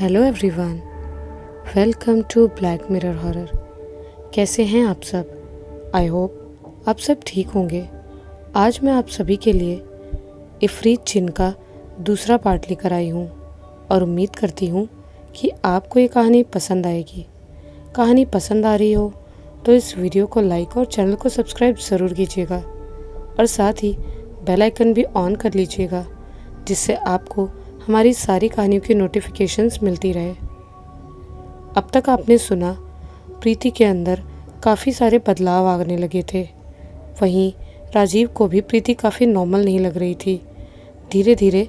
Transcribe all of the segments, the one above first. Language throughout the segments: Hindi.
Hello everyone, welcome to Black Mirror horror. कैसे हैं आप सब? आई होप आप सब ठीक होंगे। आज मैं आप सभी के लिए इफ़रीत जिन का दूसरा पार्ट लेकर आई हूँ और उम्मीद करती हूँ कि आपको ये कहानी पसंद आएगी। कहानी पसंद आ रही हो तो इस वीडियो को लाइक और चैनल को सब्सक्राइब ज़रूर कीजिएगा और साथ ही बेल आइकन भी ऑन कर लीजिएगा, जिससे आपको हमारी सारी कहानियों की नोटिफिकेशंस मिलती रहे। अब तक आपने सुना प्रीति के अंदर काफ़ी सारे बदलाव आने लगे थे। वहीं राजीव को भी प्रीति काफ़ी नॉर्मल नहीं लग रही थी। धीरे धीरे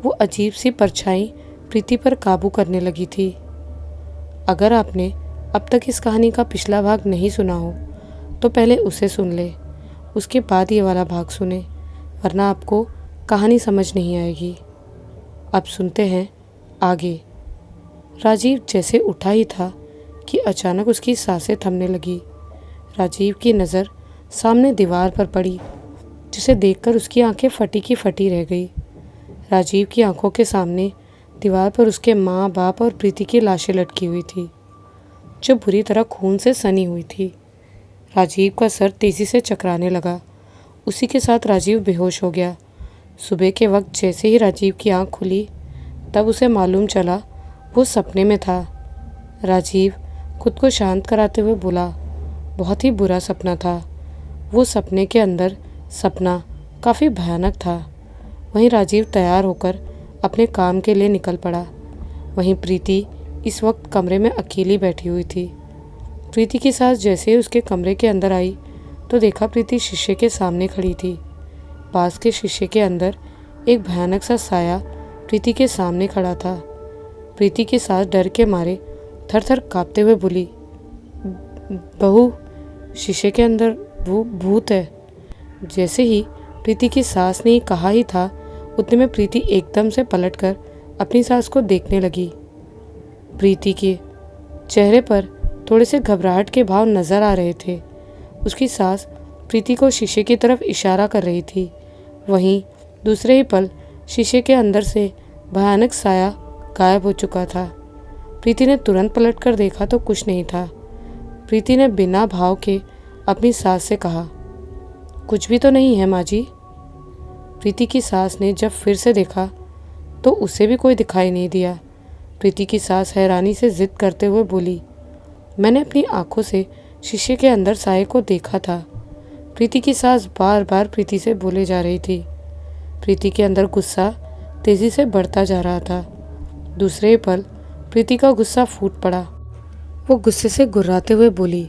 वो अजीब सी परछाई प्रीति पर काबू करने लगी थी। अगर आपने अब तक इस कहानी का पिछला भाग नहीं सुना हो तो पहले उसे सुन ले, उसके बाद ये वाला भाग सुने, वरना आपको कहानी समझ नहीं आएगी। अब सुनते हैं आगे। राजीव जैसे उठा ही था कि अचानक उसकी सांसें थमने लगी। राजीव की नज़र सामने दीवार पर पड़ी, जिसे देखकर उसकी आंखें फटी की फटी रह गई। राजीव की आंखों के सामने दीवार पर उसके माँ बाप और प्रीति की लाशें लटकी हुई थी, जो बुरी तरह खून से सनी हुई थी। राजीव का सर तेज़ी से चकराने लगा। उसी के साथ राजीव बेहोश हो गया। सुबह के वक्त जैसे ही राजीव की आंख खुली, तब उसे मालूम चला वो सपने में था। राजीव खुद को शांत कराते हुए बोला, बहुत ही बुरा सपना था। वो सपने के अंदर सपना काफ़ी भयानक था। वहीं राजीव तैयार होकर अपने काम के लिए निकल पड़ा। वहीं प्रीति इस वक्त कमरे में अकेली बैठी हुई थी। प्रीति की सास जैसे ही उसके कमरे के अंदर आई तो देखा प्रीति शीशे के सामने खड़ी थी। पास के शीशे के अंदर एक भयानक सा साया प्रीति के सामने खड़ा था। प्रीति की सास डर के मारे थर थर काँपते हुए बोली, बहू, शीशे के अंदर वो भूत है। जैसे ही प्रीति की सास ने कहा ही था, उतने में प्रीति एकदम से पलटकर अपनी सास को देखने लगी। प्रीति के चेहरे पर थोड़े से घबराहट के भाव नजर आ रहे थे। उसकी सास प्रीति को शीशे की तरफ इशारा कर रही थी। वहीं दूसरे ही पल शीशे के अंदर से भयानक साया गायब हो चुका था। प्रीति ने तुरंत पलटकर देखा तो कुछ नहीं था। प्रीति ने बिना भाव के अपनी सास से कहा, कुछ भी तो नहीं है माँ जी। प्रीति की सास ने जब फिर से देखा तो उसे भी कोई दिखाई नहीं दिया। प्रीति की सास हैरानी से जिद करते हुए बोली, मैंने अपनी आंखों से शीशे के अंदर साये को देखा था। प्रीति की सास बार बार प्रीति से बोले जा रही थी। प्रीति के अंदर गुस्सा तेजी से बढ़ता जा रहा था। दूसरे पल प्रीति का गुस्सा फूट पड़ा। वो गुस्से से गुर्राते हुए बोली,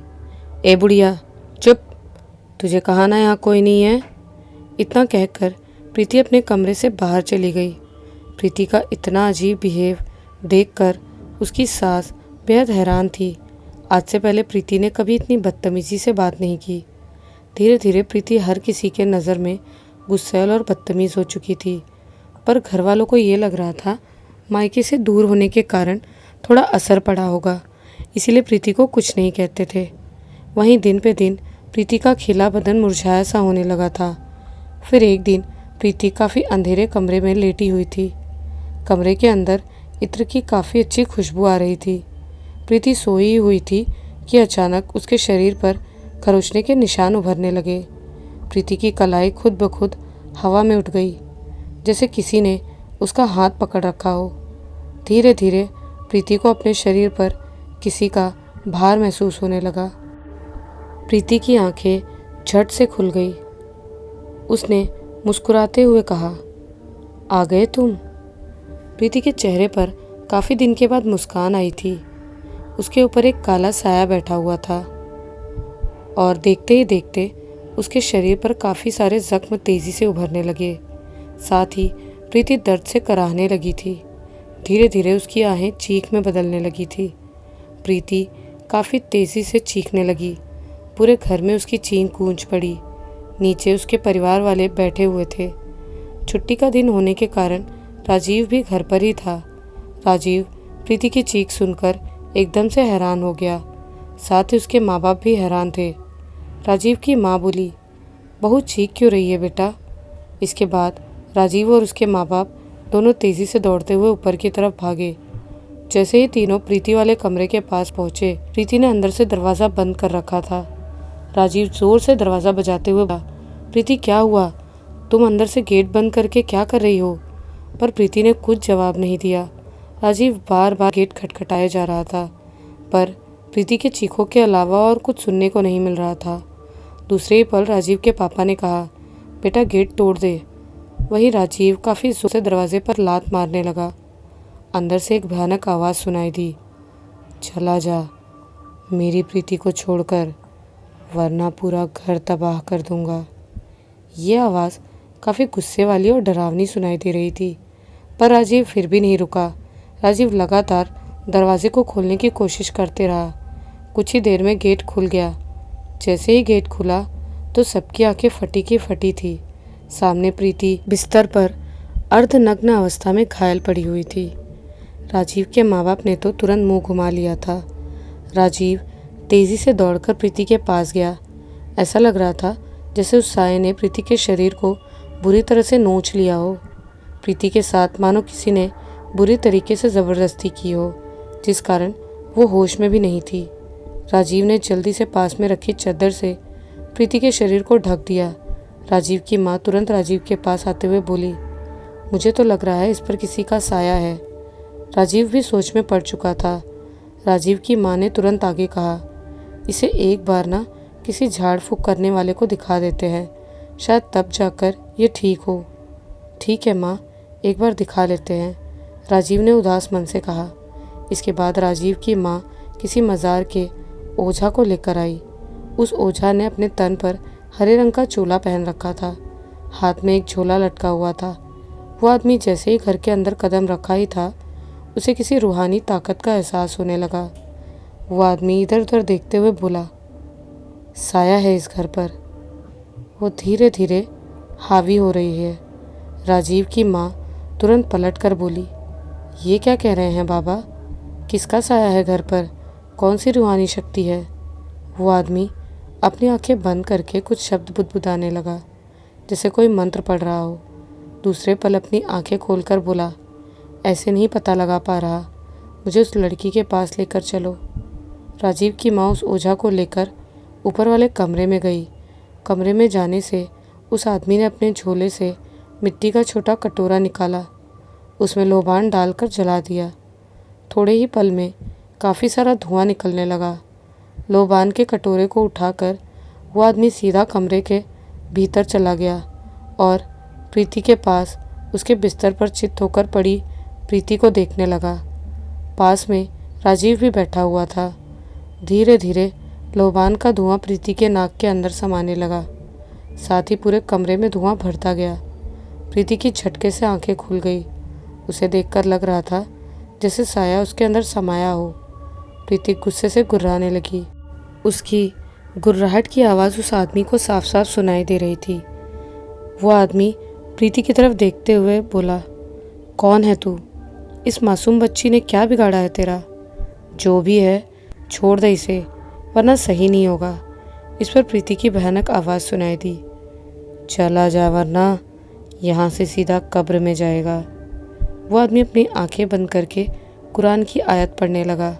ए बुढ़िया, चुप, तुझे कहा ना यहाँ कोई नहीं है। इतना कहकर प्रीति अपने कमरे से बाहर चली गई। प्रीति का इतना अजीब बिहेव देखकर उसकी सास बेहद हैरान थी। आज से पहले प्रीति ने कभी इतनी बदतमीजी से बात नहीं की। धीरे धीरे प्रीति हर किसी के नज़र में गुस्सैल और बदतमीज़ हो चुकी थी, पर घर वालों को ये लग रहा था मायके से दूर होने के कारण थोड़ा असर पड़ा होगा, इसीलिए प्रीति को कुछ नहीं कहते थे। वहीं दिन पे दिन प्रीति का खिला बदन मुरझाया सा होने लगा था। फिर एक दिन प्रीति काफ़ी अंधेरे कमरे में लेटी हुई थी। कमरे के अंदर इत्र की काफ़ी अच्छी खुशबू आ रही थी। प्रीति सोई हुई थी कि अचानक उसके शरीर पर खरोंचने के निशान उभरने लगे। प्रीति की कलाई खुद ब खुद हवा में उठ गई, जैसे किसी ने उसका हाथ पकड़ रखा हो। धीरे धीरे प्रीति को अपने शरीर पर किसी का भार महसूस होने लगा। प्रीति की आंखें झट से खुल गई। उसने मुस्कुराते हुए कहा, आ गए तुम। प्रीति के चेहरे पर काफ़ी दिन के बाद मुस्कान आई थी। उसके ऊपर एक काला साया बैठा हुआ था और देखते ही देखते उसके शरीर पर काफ़ी सारे जख्म तेज़ी से उभरने लगे। साथ ही प्रीति दर्द से कराहने लगी थी। धीरे धीरे उसकी आहें चीख में बदलने लगी थी। प्रीति काफ़ी तेज़ी से चीखने लगी। पूरे घर में उसकी चीख गूंज पड़ी। नीचे उसके परिवार वाले बैठे हुए थे। छुट्टी का दिन होने के कारण राजीव भी घर पर ही था। राजीव प्रीति की चीख सुनकर एकदम से हैरान हो गया। साथ ही उसके माँ बाप भी हैरान थे। राजीव की माँ बोली, बहू चीख क्यों रही है बेटा? इसके बाद राजीव और उसके माँ बाप दोनों तेज़ी से दौड़ते हुए ऊपर की तरफ भागे। जैसे ही तीनों प्रीति वाले कमरे के पास पहुंचे, प्रीति ने अंदर से दरवाज़ा बंद कर रखा था। राजीव जोर से दरवाज़ा बजाते हुए बोला, प्रीति क्या हुआ? तुम अंदर से गेट बंद करके क्या कर रही हो? पर प्रीति ने कुछ जवाब नहीं दिया। राजीव बार बार गेट खटखटाया जा रहा था, पर प्रीति के चीखों के अलावा और कुछ सुनने को नहीं मिल रहा था। दूसरे ही पल राजीव के पापा ने कहा, बेटा गेट तोड़ दे। वही राजीव काफ़ी जोर से दरवाजे पर लात मारने लगा। अंदर से एक भयानक आवाज़ सुनाई दी, चला जा मेरी प्रीति को छोड़कर, वरना पूरा घर तबाह कर दूंगा। ये आवाज़ काफ़ी गुस्से वाली और डरावनी सुनाई दे रही थी, पर राजीव फिर भी नहीं रुका। राजीव लगातार दरवाजे को खोलने की कोशिश करते रहा। कुछ ही देर में गेट खुल गया। जैसे ही गेट खुला तो सबकी आंखें फटी की फटी थी। सामने प्रीति बिस्तर पर अर्धनग्न अवस्था में घायल पड़ी हुई थी। राजीव के माँ बाप ने तो तुरंत मुंह घुमा लिया था। राजीव तेज़ी से दौड़कर प्रीति के पास गया। ऐसा लग रहा था जैसे उस साये ने प्रीति के शरीर को बुरी तरह से नोच लिया हो। प्रीति के साथ मानो किसी ने बुरी तरीके से ज़बरदस्ती की हो, जिस कारण वो होश में भी नहीं थी। राजीव ने जल्दी से पास में रखी चादर से प्रीति के शरीर को ढक दिया। राजीव की माँ तुरंत राजीव के पास आते हुए बोली, मुझे तो लग रहा है इस पर किसी का साया है। राजीव भी सोच में पड़ चुका था। राजीव की माँ ने तुरंत आगे कहा, इसे एक बार ना किसी झाड़ फूँक करने वाले को दिखा देते हैं, शायद तब जाकर ये ठीक हो। ठीक है माँ, एक बार दिखा लेते हैं, राजीव ने उदास मन से कहा। इसके बाद राजीव की माँ किसी मज़ार के ओझा को लेकर आई। उस ओझा ने अपने तन पर हरे रंग का चोला पहन रखा था, हाथ में एक झोला लटका हुआ था। वो आदमी जैसे ही घर के अंदर कदम रखा ही था, उसे किसी रूहानी ताकत का एहसास होने लगा। वो आदमी इधर उधर देखते हुए बोला, साया है इस घर पर। वो धीरे धीरे हावी हो रही है। राजीव की माँ तुरंत पलट कर बोली, ये क्या कह रहे हैं बाबा? किसका साया है घर पर? कौन सी रूहानी शक्ति है? वो आदमी अपनी आंखें बंद करके कुछ शब्द बुदबुदाने लगा, जैसे कोई मंत्र पढ़ रहा हो। दूसरे पल अपनी आंखें खोलकर बोला, ऐसे नहीं पता लगा पा रहा, मुझे उस लड़की के पास लेकर चलो। राजीव की माँ उस ओझा को लेकर ऊपर वाले कमरे में गई। कमरे में जाने से उस आदमी ने अपने झोले से मिट्टी का छोटा कटोरा निकाला, उसमें लोबान डालकर जला दिया। थोड़े ही पल में काफ़ी सारा धुआं निकलने लगा। लोबान के कटोरे को उठाकर वो आदमी सीधा कमरे के भीतर चला गया और प्रीति के पास उसके बिस्तर पर चित होकर पड़ी प्रीति को देखने लगा। पास में राजीव भी बैठा हुआ था। धीरे धीरे लोबान का धुआं प्रीति के नाक के अंदर समाने लगा, साथ ही पूरे कमरे में धुआं भरता गया। प्रीति की झटके से आंखें खुल गई। उसे देखकर लग रहा था जैसे साया उसके अंदर समाया हो। प्रीति गुस्से से गुर्राने लगी। उसकी गुर्राहट की आवाज़ उस आदमी को साफ साफ सुनाई दे रही थी। वो आदमी प्रीति की तरफ देखते हुए बोला, कौन है तू? इस मासूम बच्ची ने क्या बिगाड़ा है तेरा? जो भी है छोड़ दे इसे, वरना सही नहीं होगा। इस पर प्रीति की भयानक आवाज़ सुनाई दी, चला जा वरना यहाँ से सीधा कब्र में जाएगा। वो आदमी अपनी आंखें बंद करके कुरान की आयत पढ़ने लगा,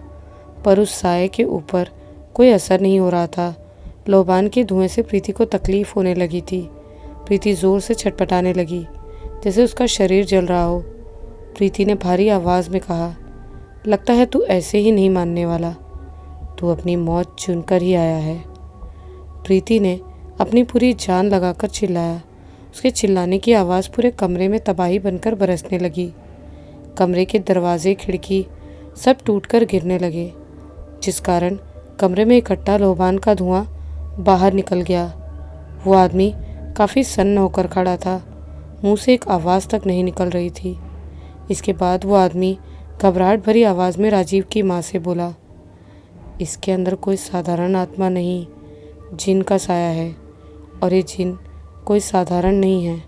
पर उस साये के ऊपर कोई असर नहीं हो रहा था। लोबान के धुएं से प्रीति को तकलीफ़ होने लगी थी। प्रीति ज़ोर से छटपटाने लगी, जैसे उसका शरीर जल रहा हो। प्रीति ने भारी आवाज़ में कहा, लगता है तू ऐसे ही नहीं मानने वाला, तू अपनी मौत चुनकर ही आया है। प्रीति ने अपनी पूरी जान लगाकर चिल्लाया। उसके चिल्लाने की आवाज़ पूरे कमरे में तबाही बनकर बरसने लगी। कमरे के दरवाजे खिड़की सब टूटकर गिरने लगे, जिस कारण कमरे में इकट्ठा लोबान का धुआं बाहर निकल गया। वो आदमी काफ़ी सन्न होकर खड़ा था, मुंह से एक आवाज़ तक नहीं निकल रही थी। इसके बाद वो आदमी घबराहट भरी आवाज़ में राजीव की माँ से बोला, इसके अंदर कोई साधारण आत्मा नहीं, जिन का साया है, और ये जिन कोई साधारण नहीं है।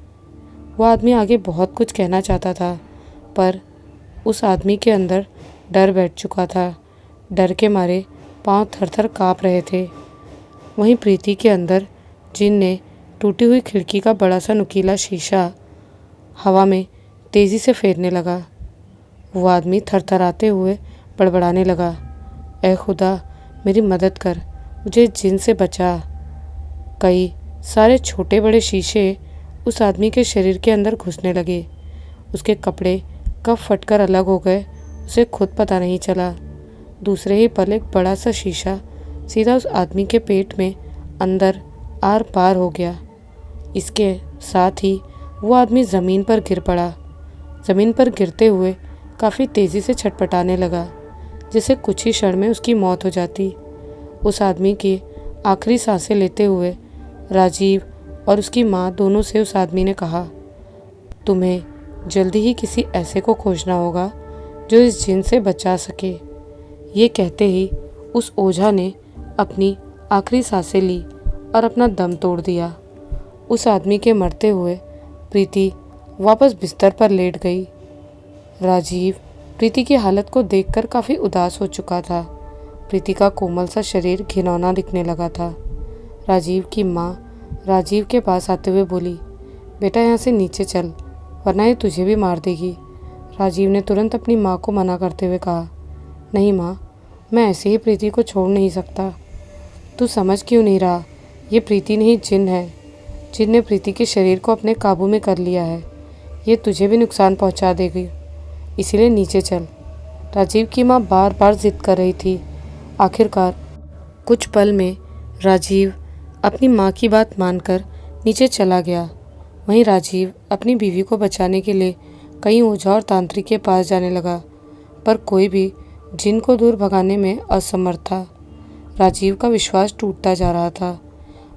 वो आदमी आगे बहुत कुछ कहना चाहता था, पर उस आदमी के अंदर डर बैठ चुका था। डर के मारे पांव थर-थर काँप रहे थे। वहीं प्रीति के अंदर जिन ने टूटी हुई खिड़की का बड़ा सा नुकीला शीशा हवा में तेज़ी से फेरने लगा। वो आदमी थरथराते हुए बड़बड़ाने लगा, ए खुदा मेरी मदद कर, मुझे जिन से बचा। कई सारे छोटे बड़े शीशे उस आदमी के शरीर के अंदर घुसने लगे। उसके कपड़े कब फटकर अलग हो गए उसे खुद पता नहीं चला। दूसरे ही पल एक बड़ा सा शीशा सीधा उस आदमी के पेट में अंदर आर पार हो गया। इसके साथ ही वो आदमी ज़मीन पर गिर पड़ा। ज़मीन पर गिरते हुए काफ़ी तेज़ी से छटपटाने लगा, जैसे कुछ ही क्षण में उसकी मौत हो जाती। उस आदमी की आखिरी सांसें लेते हुए राजीव और उसकी माँ दोनों से उस आदमी ने कहा, तुम्हें जल्दी ही किसी ऐसे को खोजना होगा जो इस जिन से बचा सके। ये कहते ही उस ओझा ने अपनी आखिरी सांसें ली और अपना दम तोड़ दिया। उस आदमी के मरते हुए प्रीति वापस बिस्तर पर लेट गई। राजीव प्रीति की हालत को देखकर काफ़ी उदास हो चुका था। प्रीति का कोमल सा शरीर घिनौना दिखने लगा था। राजीव की माँ राजीव के पास आते हुए बोली, बेटा यहाँ से नीचे चल, वरना ये तुझे भी मार देगी। राजीव ने तुरंत अपनी माँ को मना करते हुए कहा, नहीं माँ, मैं ऐसे ही प्रीति को छोड़ नहीं सकता। तू समझ क्यों नहीं रहा? ये प्रीति नहीं जिन है, जिन ने प्रीति के शरीर को अपने काबू में कर लिया है। ये तुझे भी नुकसान पहुँचा देगी, इसीलिए नीचे चल। राजीव की माँ बार बार जिद कर रही थी। आखिरकार कुछ पल में राजीव अपनी माँ की बात मानकर नीचे चला गया। वहीं राजीव अपनी बीवी को बचाने के लिए कई ओझा और तांत्रिक के पास जाने लगा, पर कोई भी जिन को दूर भगाने में असमर्थ था। राजीव का विश्वास टूटता जा रहा था।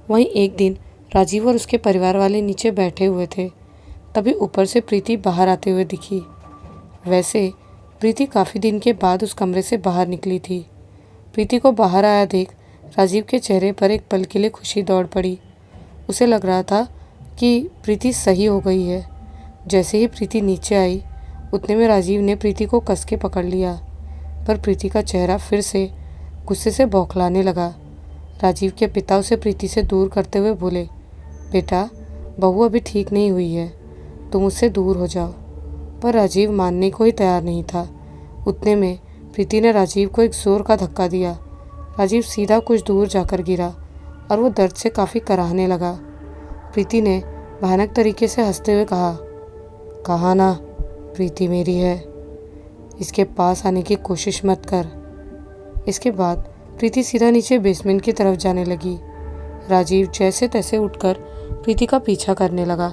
वहीं एक दिन राजीव और उसके परिवार वाले नीचे बैठे हुए थे, तभी ऊपर से प्रीति बाहर आते हुए दिखी। वैसे प्रीति काफ़ी दिन के बाद उस कमरे से बाहर निकली थी। प्रीति को बाहर आया देख राजीव के चेहरे पर एक पल के लिए खुशी दौड़ पड़ी। उसे लग रहा था कि प्रीति सही हो गई है। जैसे ही प्रीति नीचे आई, उतने में राजीव ने प्रीति को कस के पकड़ लिया, पर प्रीति का चेहरा फिर से गुस्से से बौखलाने लगा। राजीव के पिता उसे प्रीति से दूर करते हुए बोले, बेटा, बहू अभी ठीक नहीं हुई है, तुम उससे दूर हो जाओ। पर राजीव मानने को ही तैयार नहीं था। उतने में प्रीति ने राजीव को एक जोर का धक्का दिया। राजीव सीधा कुछ दूर जाकर गिरा और वो दर्द से काफ़ी कराहने लगा। प्रीति ने भयानक तरीके से हंसते हुए कहा ना, प्रीति मेरी है, इसके पास आने की कोशिश मत कर। इसके बाद प्रीति सीधा नीचे बेसमेंट की तरफ जाने लगी। राजीव जैसे तैसे उठकर प्रीति का पीछा करने लगा।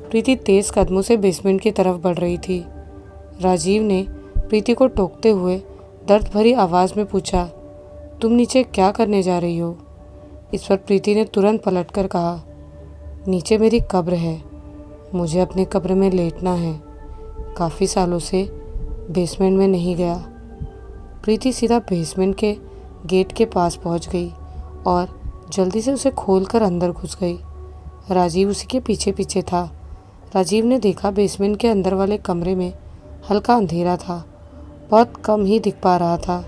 प्रीति तेज़ कदमों से बेसमेंट की तरफ बढ़ रही थी। राजीव ने प्रीति को टोकते हुए दर्द भरी आवाज़ में पूछा, तुम नीचे क्या करने जा रही हो? इस पर प्रीति ने तुरंत पलटकर कहा, नीचे मेरी कब्र है, मुझे अपने कब्र में लेटना है। काफ़ी सालों से बेसमेंट में नहीं गया। प्रीति सीधा बेसमेंट के गेट के पास पहुंच गई और जल्दी से उसे खोलकर अंदर घुस गई। राजीव उसी के पीछे पीछे था। राजीव ने देखा बेसमेंट के अंदर वाले कमरे में हल्का अंधेरा था, बहुत कम ही दिख पा रहा था।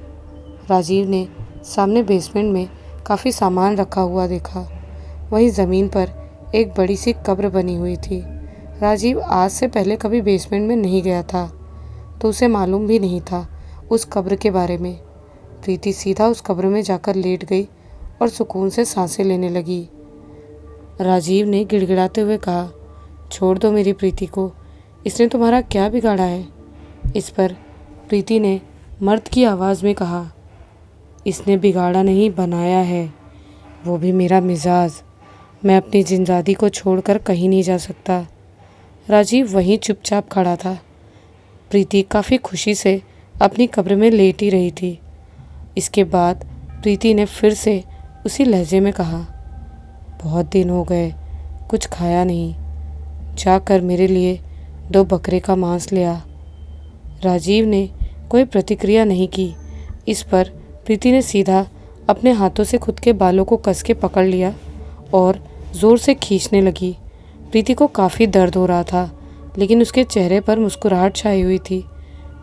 राजीव ने सामने बेसमेंट में काफ़ी सामान रखा हुआ देखा। वहीं ज़मीन पर एक बड़ी सी कब्र बनी हुई थी। राजीव आज से पहले कभी बेसमेंट में नहीं गया था, तो उसे मालूम भी नहीं था उस कब्र के बारे में। प्रीति सीधा उस कब्र में जाकर लेट गई और सुकून से सांसें लेने लगी। राजीव ने गिड़गिड़ाते हुए कहा, छोड़ दो मेरी प्रीति को, इसने तुम्हारा क्या बिगाड़ा है? इस पर प्रीति ने मर्द की आवाज़ में कहा, इसने बिगाड़ा नहीं, बनाया है, वो भी मेरा मिजाज। मैं अपनी जिंदादी को छोड़कर कहीं नहीं जा सकता। राजीव वहीं चुपचाप खड़ा था। प्रीति काफ़ी खुशी से अपनी कब्र में लेट ही रही थी। इसके बाद प्रीति ने फिर से उसी लहजे में कहा, बहुत दिन हो गए, कुछ खाया नहीं, जाकर मेरे लिए 2 बकरे का मांस ले आ। राजीव ने कोई प्रतिक्रिया नहीं की। इस पर प्रीति ने सीधा अपने हाथों से खुद के बालों को कस के पकड़ लिया और ज़ोर से खींचने लगी। प्रीति को काफ़ी दर्द हो रहा था, लेकिन उसके चेहरे पर मुस्कुराहट छाई हुई थी।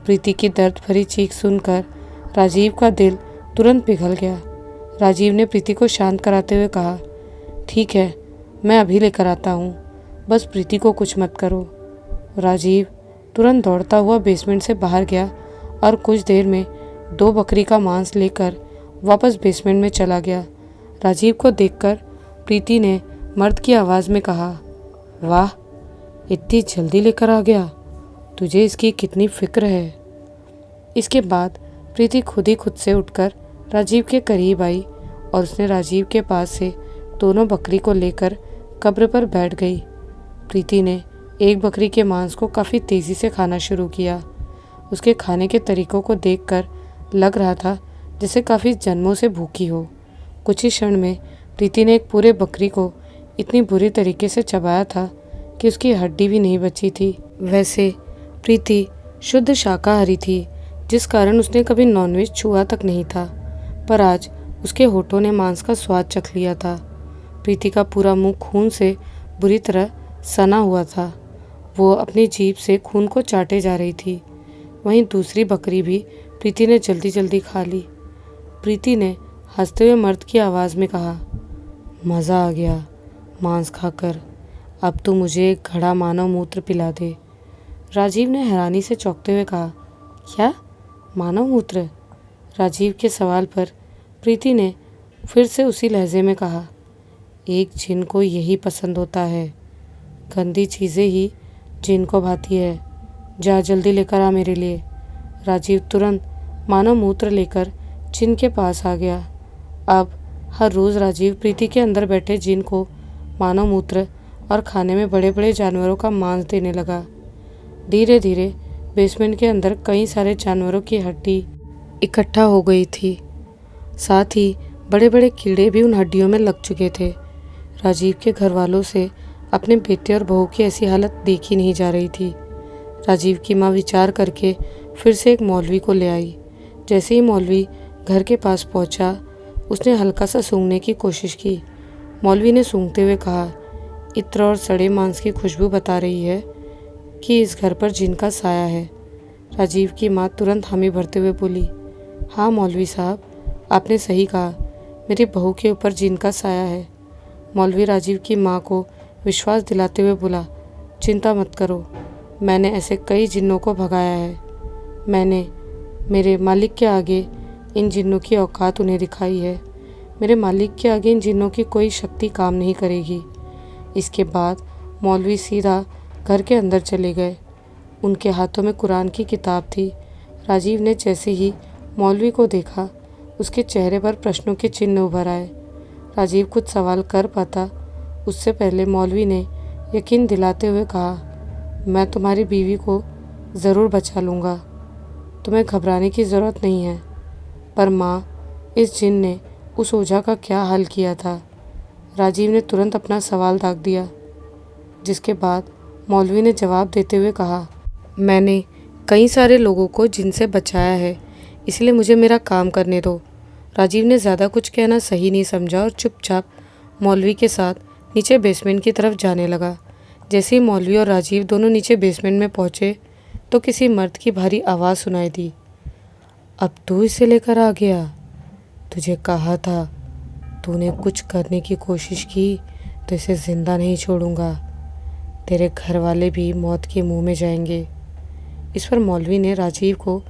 प्रीति की दर्द भरी चीख सुनकर राजीव का दिल तुरंत पिघल गया। राजीव ने प्रीति को शांत कराते हुए कहा, ठीक है, मैं अभी लेकर आता हूँ, बस प्रीति को कुछ मत करो। राजीव तुरंत दौड़ता हुआ बेसमेंट से बाहर गया और कुछ देर में 2 बकरी का मांस लेकर वापस बेसमेंट में चला गया। राजीव को देखकर प्रीति ने मर्द की आवाज़ में कहा, वाह, इतनी जल्दी लेकर आ गया, तुझे इसकी कितनी फिक्र है। इसके बाद प्रीति खुद ही खुद से उठकर राजीव के करीब आई और उसने राजीव के पास से दोनों बकरी को लेकर कब्र पर बैठ गई। प्रीति ने एक बकरी के मांस को काफ़ी तेज़ी से खाना शुरू किया। उसके खाने के तरीक़ों को देखकर लग रहा था जैसे काफ़ी जन्मों से भूखी हो। कुछ ही क्षण में प्रीति ने एक पूरे बकरी को इतनी बुरी तरीके से चबाया था कि उसकी हड्डी भी नहीं बची थी। वैसे प्रीति शुद्ध शाकाहारी थी, जिस कारण उसने कभी नॉनवेज छुआ तक नहीं था, पर आज उसके होठों ने मांस का स्वाद चख लिया था। प्रीति का पूरा मुंह खून से बुरी तरह सना हुआ था। वो अपनी जीभ से खून को चाटे जा रही थी। वहीं दूसरी बकरी भी प्रीति ने जल्दी जल्दी खा ली। प्रीति ने हंसते हुए मर्द की आवाज़ में कहा, मज़ा आ गया मांस खाकर, अब तू मुझे एक घड़ा मानव मूत्र पिला दे। राजीव ने हैरानी से चौंकते हुए कहा, क्या मानव मूत्र? राजीव के सवाल पर प्रीति ने फिर से उसी लहजे में कहा, एक जिन को यही पसंद होता है, गंदी चीज़ें ही जिन को भाती है, जा जल्दी लेकर आ मेरे लिए। राजीव तुरंत मानव मूत्र लेकर जिन के पास आ गया। अब हर रोज़ राजीव प्रीति के अंदर बैठे जिन को मानव मूत्र और खाने में बड़े बड़े जानवरों का मांस देने लगा। धीरे धीरे बेसमेंट के अंदर कई सारे जानवरों की हड्डी इकट्ठा हो गई थी। साथ ही बड़े बड़े कीड़े भी उन हड्डियों में लग चुके थे। राजीव के घर वालों से अपने बेटे और बहू की ऐसी हालत देखी नहीं जा रही थी। राजीव की माँ विचार करके फिर से एक मौलवी को ले आई। जैसे ही मौलवी घर के पास पहुँचा, उसने हल्का सा सूंघने की कोशिश की। मौलवी ने सूंघते हुए कहा, इत्र और सड़े मांस की खुशबू बता रही है कि इस घर पर जिन का साया है। राजीव की माँ तुरंत हामी भरते हुए बोली, हाँ मौलवी साहब, आपने सही कहा, मेरी बहू के ऊपर जिन का साया है। मौलवी राजीव की माँ को विश्वास दिलाते हुए बोला, चिंता मत करो, मैंने ऐसे कई जिन्नों को भगाया है। मैंने मेरे मालिक के आगे इन जिन्नों की औकात उन्हें दिखाई है। मेरे मालिक के आगे इन जिन्नों की कोई शक्ति काम नहीं करेगी। इसके बाद मौलवी सीधा घर के अंदर चले गए। उनके हाथों में कुरान की किताब थी। राजीव ने जैसे ही मौलवी को देखा, उसके चेहरे पर प्रश्नों के चिन्ह उभर आए। राजीव कुछ सवाल कर पाता उससे पहले मौलवी ने यकीन दिलाते हुए कहा, मैं तुम्हारी बीवी को ज़रूर बचा लूँगा, तुम्हें घबराने की ज़रूरत नहीं है। पर माँ, इस जिन ने उस ओझा का क्या हाल किया था? राजीव ने तुरंत अपना सवाल दाग दिया, जिसके बाद मौलवी ने जवाब देते हुए कहा, मैंने कई सारे लोगों को जिनसे बचाया है, इसलिए मुझे मेरा काम करने दो। राजीव ने ज़्यादा कुछ कहना सही नहीं समझा और चुपचाप मौलवी के साथ नीचे बेसमेंट की तरफ जाने लगा। जैसे ही मौलवी और राजीव दोनों नीचे बेसमेंट में पहुँचे तो किसी मर्द की भारी आवाज़ सुनाई दी, अब तू इसे लेकर आ गया? तुझे कहा था, तूने कुछ करने की कोशिश की तो इसे ज़िंदा नहीं छोड़ूंगा। तेरे घर वाले भी मौत के मुंह में जाएंगे। इस पर मौलवी ने राजीव को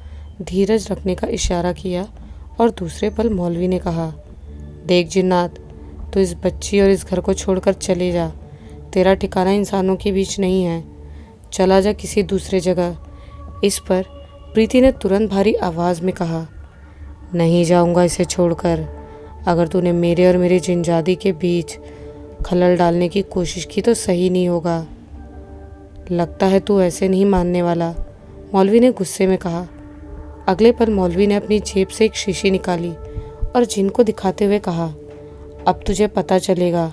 धीरज रखने का इशारा किया और दूसरे पल मौलवी ने कहा, देख जिन्नात, तो इस बच्ची और इस घर को छोड़कर चले जा। तेरा ठिकाना इंसानों के बीच नहीं है, चला जा किसी दूसरे जगह। इस पर प्रीति ने तुरंत भारी आवाज़ में कहा, नहीं जाऊंगा इसे छोड़कर। अगर तूने मेरे और मेरी जिनजादी के बीच खलल डालने की कोशिश की तो सही नहीं होगा। लगता है तू ऐसे नहीं मानने वाला, मौलवी ने गुस्से में कहा। अगले पल मौलवी ने अपनी जेब से एक शीशी निकाली और जिन को दिखाते हुए कहा, अब तुझे पता चलेगा।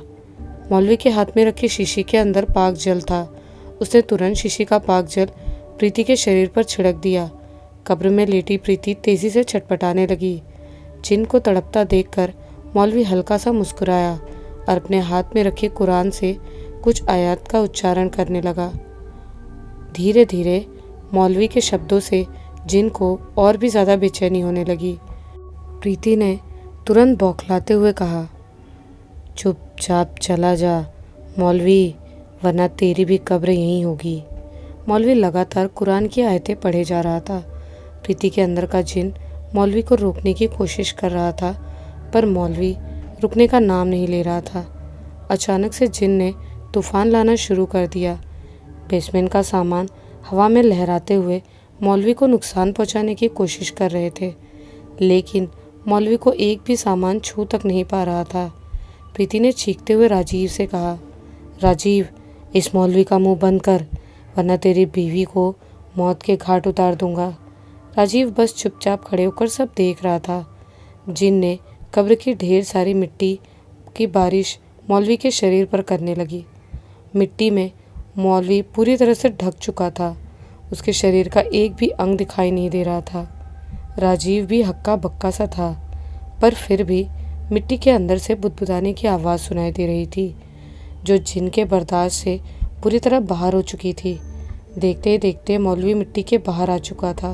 मौलवी के हाथ में रखी शीशी के अंदर पाक जल था। उसने तुरंत शीशी का पाक जल प्रीति के शरीर पर छिड़क दिया। कब्र में लेटी प्रीति तेज़ी से छटपटाने लगी। जिन को तड़पता देखकर मौलवी हल्का सा मुस्कुराया और अपने हाथ में रखे कुरान से कुछ आयत का उच्चारण करने लगा। धीरे धीरे मौलवी के शब्दों से जिन को और भी ज़्यादा बेचैनी होने लगी। प्रीति ने तुरंत बौखलाते हुए कहा, चुपचाप चला जा मौलवी, वरना तेरी भी कब्र यहीं होगी। मौलवी लगातार कुरान की आयतें पढ़े जा रहा था। प्रीति के अंदर का जिन मौलवी को रोकने की कोशिश कर रहा था, पर मौलवी रुकने का नाम नहीं ले रहा था। अचानक से जिन ने तूफान लाना शुरू कर दिया। बेसमेंट का सामान हवा में लहराते हुए मौलवी को नुकसान पहुंचाने की कोशिश कर रहे थे, लेकिन मौलवी को एक भी सामान छू तक नहीं पा रहा था। प्रीति ने चीखते हुए राजीव से कहा, राजीव, इस मौलवी का मुंह बंद कर, वरना तेरी बीवी को मौत के घाट उतार दूंगा। राजीव बस चुपचाप खड़े होकर सब देख रहा था। जिन ने कब्र की ढेर सारी मिट्टी की बारिश मौलवी के शरीर पर करने लगी। मिट्टी में मौलवी पूरी तरह से ढक चुका था। उसके शरीर का एक भी अंग दिखाई नहीं दे रहा था। राजीव भी हक्का बक्का सा था, पर फिर भी मिट्टी के अंदर से बुदबुदाने की आवाज़ सुनाई दे रही थी, जो जिन के बर्दाश्त से पूरी तरह बाहर हो चुकी थी। देखते ही देखते मौलवी मिट्टी के बाहर आ चुका था।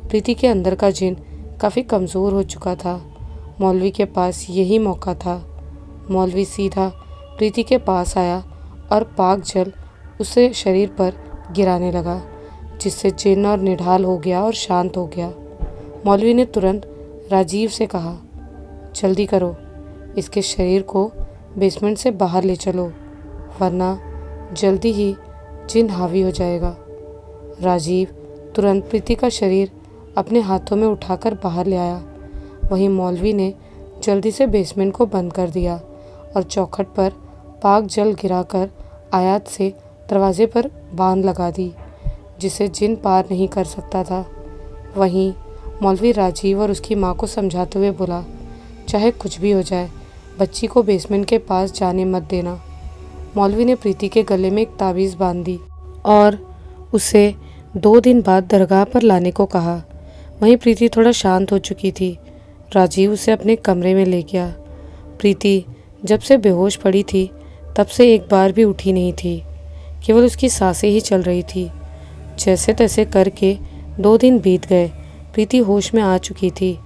प्रीति के अंदर का जिन काफ़ी कमज़ोर हो चुका था। मौलवी के पास यही मौका था। मौलवी सीधा प्रीति के पास आया और पाक जल उसके शरीर पर गिराने लगा, जिससे जिन और निढाल हो गया और शांत हो गया। मौलवी ने तुरंत राजीव से कहा, जल्दी करो, इसके शरीर को बेसमेंट से बाहर ले चलो, वरना जल्दी ही जिन हावी हो जाएगा। राजीव तुरंत प्रीति का शरीर अपने हाथों में उठाकर बाहर ले आया। वहीं मौलवी ने जल्दी से बेसमेंट को बंद कर दिया और चौखट पर पाक जल गिराकर आयात से दरवाजे पर बांध लगा दी, जिसे जिन पार नहीं कर सकता था। वहीं मौलवी राजीव और उसकी माँ को समझाते हुए बोला, चाहे कुछ भी हो जाए, बच्ची को बेसमेंट के पास जाने मत देना। मौलवी ने प्रीति के गले में एक ताबीज़ बांध दी और उसे 2 दिन बाद दरगाह पर लाने को कहा। वहीं प्रीति थोड़ा शांत हो चुकी थी। राजीव उसे अपने कमरे में ले गया। प्रीति जब से बेहोश पड़ी थी, तब से एक बार भी उठी नहीं थी। केवल उसकी सांसें ही चल रही थी। जैसे तैसे करके 2 दिन बीत गए। प्रीति होश में आ चुकी थी।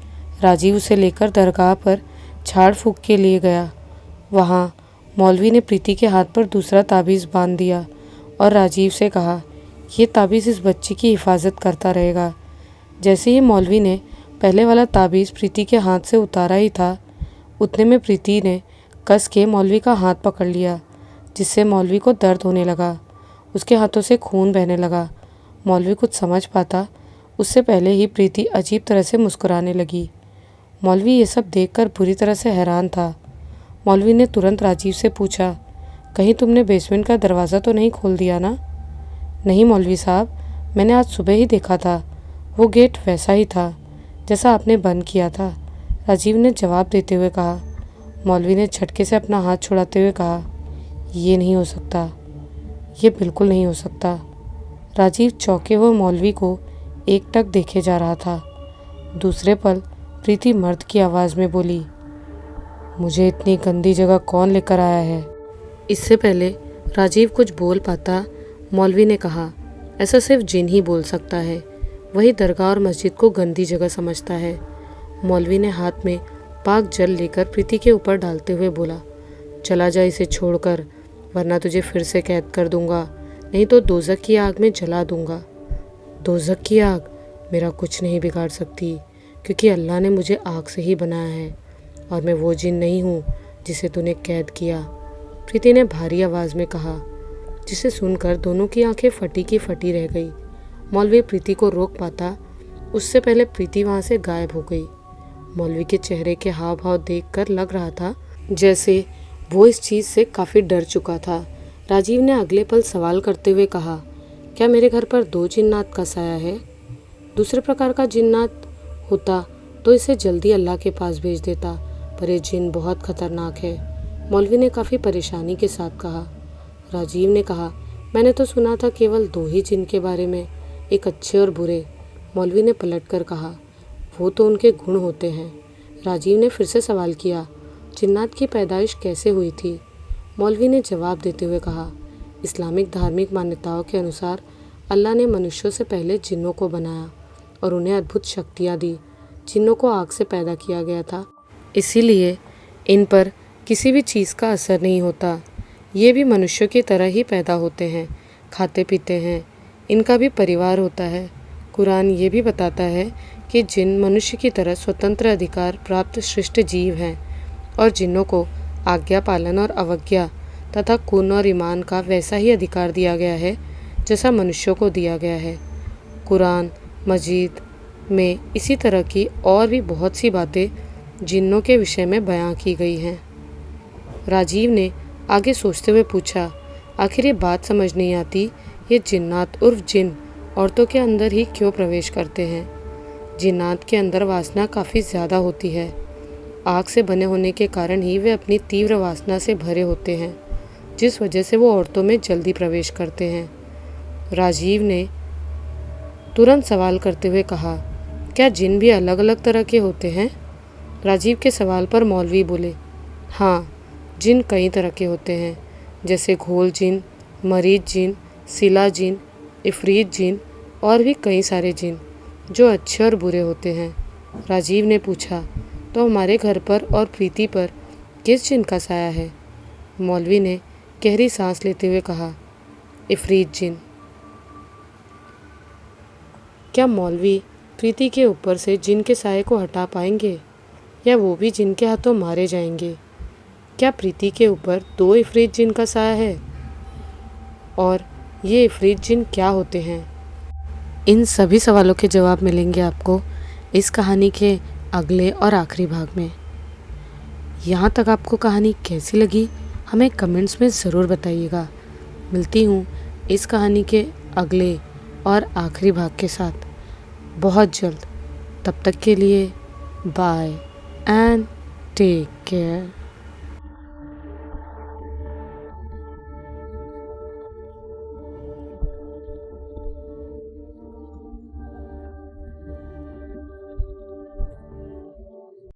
राजीव उसे लेकर दरगाह पर झाड़ फूंक के लिए गया। वहाँ मौलवी ने प्रीति के हाथ पर दूसरा ताबीज़ बांध दिया और राजीव से कहा, ये ताबीज़ इस बच्ची की हिफाजत करता रहेगा। जैसे ही मौलवी ने पहले वाला ताबीज़ प्रीति के हाथ से उतारा ही था, उतने में प्रीति ने कस के मौलवी का हाथ पकड़ लिया, जिससे मौलवी को दर्द होने लगा। उसके हाथों से खून बहने लगा। मौलवी कुछ समझ पाता उससे पहले ही प्रीति अजीब तरह से मुस्कुराने लगी। मौलवी ये सब देखकर बुरी तरह से हैरान था। मौलवी ने तुरंत राजीव से पूछा, कहीं तुमने बेसमेंट का दरवाज़ा तो नहीं खोल दिया ना? नहीं मौलवी साहब, मैंने आज सुबह ही देखा था, वो गेट वैसा ही था जैसा आपने बंद किया था, राजीव ने जवाब देते हुए कहा। मौलवी ने झटके से अपना हाथ छुड़ाते हुए कहा, ये नहीं हो सकता, ये बिल्कुल नहीं हो सकता। राजीव चौंके हुए मौलवी को एकटक देखे जा रहा था। दूसरे पल प्रीति मर्द की आवाज़ में बोली, मुझे इतनी गंदी जगह कौन लेकर आया है? इससे पहले राजीव कुछ बोल पाता, मौलवी ने कहा, ऐसा सिर्फ जिन ही बोल सकता है, वही दरगाह और मस्जिद को गंदी जगह समझता है। मौलवी ने हाथ में पाक जल लेकर प्रीति के ऊपर डालते हुए बोला, चला जा इसे छोड़कर, वरना तुझे फिर से कैद कर दूंगा, नहीं तो दोज़ख की आग में जला दूंगा। दोज़ख की आग मेरा कुछ नहीं बिगाड़ सकती, क्योंकि अल्लाह ने मुझे आग से ही बनाया है और मैं वो जिन नहीं हूँ जिसे तूने कैद किया, प्रीति ने भारी आवाज़ में कहा, जिसे सुनकर दोनों की आंखें फटी की फटी रह गई। मौलवी प्रीति को रोक पाता उससे पहले प्रीति वहाँ से गायब हो गई। मौलवी के चेहरे के हाव भाव देखकर लग रहा था जैसे वो इस चीज़ से काफ़ी डर चुका था। राजीव ने अगले पल सवाल करते हुए कहा, क्या मेरे घर पर 2 जिन्नात का साया है? दूसरे प्रकार का जिन्नात होता तो इसे जल्दी अल्लाह के पास भेज देता, पर यह जिन बहुत खतरनाक है, मौलवी ने काफ़ी परेशानी के साथ कहा। राजीव ने कहा, मैंने तो सुना था केवल 2 ही जिन के बारे में, एक अच्छे और बुरे। मौलवी ने पलटकर कहा, वो तो उनके गुण होते हैं। राजीव ने फिर से सवाल किया, जिन्नात की पैदाइश कैसे हुई थी? मौलवी ने जवाब देते हुए कहा, इस्लामिक धार्मिक मान्यताओं के अनुसार अल्लाह ने मनुष्यों से पहले जिन्नों को बनाया और उन्हें अद्भुत शक्तियाँ दी। जिन्नों को आग से पैदा किया गया था, इसीलिए इन पर किसी भी चीज़ का असर नहीं होता। ये भी मनुष्यों की तरह ही पैदा होते हैं, खाते पीते हैं, इनका भी परिवार होता है। कुरान ये भी बताता है कि जिन मनुष्य की तरह स्वतंत्र अधिकार प्राप्त श्रेष्ठ जीव हैं और जिन्हों को आज्ञा पालन और अवज्ञा तथा खून और ईमान का वैसा ही अधिकार दिया गया है जैसा मनुष्यों को दिया गया है। कुरान मजीद में इसी तरह की और भी बहुत सी बातें जिन्नों के विषय में बयां की गई हैं। राजीव ने आगे सोचते हुए पूछा, आखिर ये बात समझ नहीं आती, ये जिन्नात उर्फ जिन औरतों के अंदर ही क्यों प्रवेश करते हैं? जिन्नात के अंदर वासना काफ़ी ज़्यादा होती है। आग से बने होने के कारण ही वे अपनी तीव्र वासना से भरे होते हैं, जिस वजह से वो औरतों में जल्दी प्रवेश करते हैं। राजीव ने तुरंत सवाल करते हुए कहा, क्या जिन भी अलग अलग तरह के होते हैं? राजीव के सवाल पर मौलवी बोले, हाँ, जिन कई तरह के होते हैं, जैसे घोल जिन, मरीज जिन, सिला जिन, इफरीत जिन और भी कई सारे जिन जो अच्छे और बुरे होते हैं। राजीव ने पूछा, तो हमारे घर पर और प्रीति पर किस जिन का साया है? मौलवी ने गहरी सांस लेते हुए कहा, इफरीत जिन। क्या मौलवी प्रीति के ऊपर से जिन के साये को हटा पाएंगे या वो भी जिन के हाथों मारे जाएंगे? क्या प्रीति के ऊपर 2 इफरीत जिन का साया है? और ये इफरीत जिन क्या होते हैं? इन सभी सवालों के जवाब मिलेंगे आपको इस कहानी के अगले और आखिरी भाग में। यहाँ तक आपको कहानी कैसी लगी हमें कमेंट्स में ज़रूर बताइएगा। मिलती हूँ इस कहानी के अगले और आखिरी भाग के साथ बहुत जल्द। तब तक के लिए बाय एंड टेक केयर।